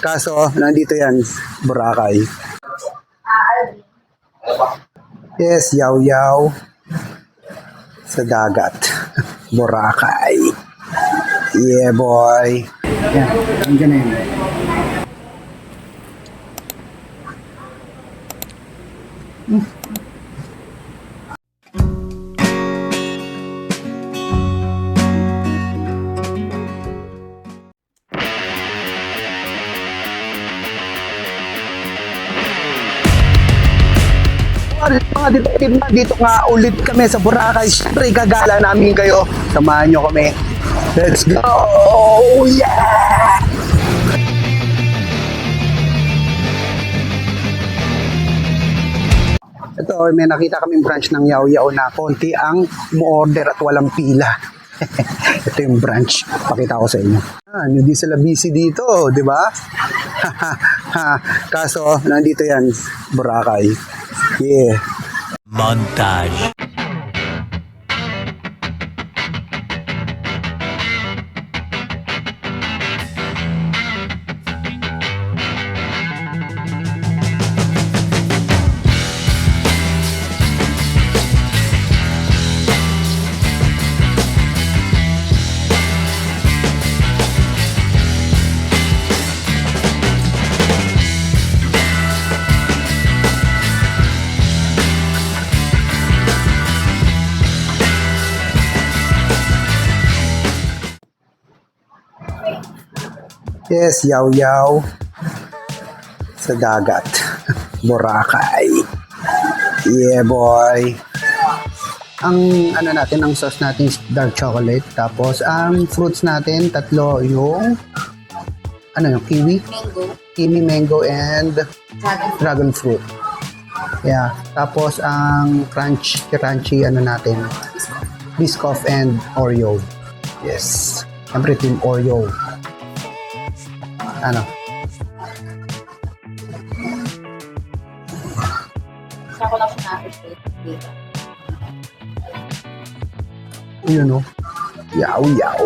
Kaso, nandito yan, Boracay. Yes, yaw-yaw sa dagat. Boracay. Yeah, boy. Yan, nandiyan na yun. Mga detective na, dito nga ulit kami sa Boracay. Siyempre, gagala namin kayo. Samahan nyo kami. Let's go! Yeah! Ito, may nakita kaming branch ng Yaw-Yaw na konti ang mo-order at walang pila. Ito yung branch. Pakita ko sa inyo. Hindi sila busy dito, di ba? Kaso, nandito yan, Boracay. Yeah. Montage. Yes, yaw-yaw sa dagat. Boracay. Yeah, boy. Ang ano natin, ang sauce natin is dark chocolate. Tapos ang fruits natin, tatlo yung ano yung kiwi? Mango. Kiwi, mango, and dragon fruit. Yeah. Tapos ang crunchy ano natin, Biscoff and Oreo. Yes. Siyempre team Oreo. Ano? Sa ko lang siya na-appreciate dito. Yun o. Yaw-yaw.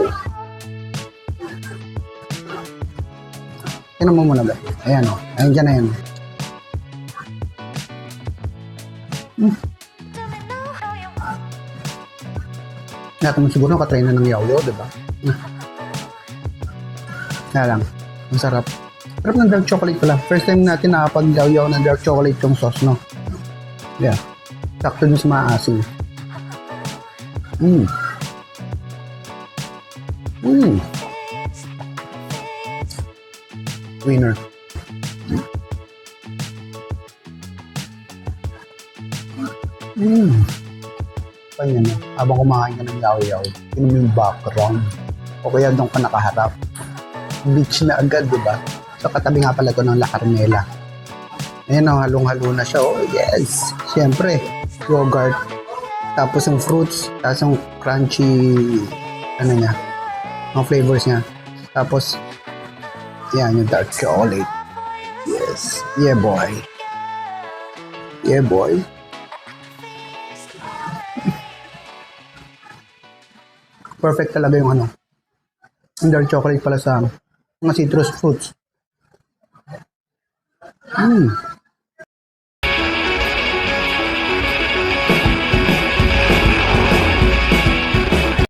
Tignan mo muna ba? Ayan o. Ayan dyan na yan. Lahat naman siguro nakatry na ng yaw-yaw, diba? Kaya lang. Ang sarap. Sarap ng dark chocolate pala. First time natin nakapag-yaw-yaw ng dark chocolate yung sauce, no? Yeah. Sakto dun sa maasim. Winner. Kanya na. Habang kumakain ka ng yaw-yaw, yun yung background. O kaya doon ka nakaharap. Beach na agad, di ba? So, katabi nga pala ito ng La Carmela. Ayan o, halong-halo na siya. Oh, yes! Siyempre, yogurt. Tapos yung fruits. Tapos yung crunchy, ano niya, mga flavors niya. Tapos, yan, yung dark chocolate. Yes. Yeah, boy. Yeah, boy. Perfect talaga yung ano. Yung dark chocolate pala sa mga citrus fruits.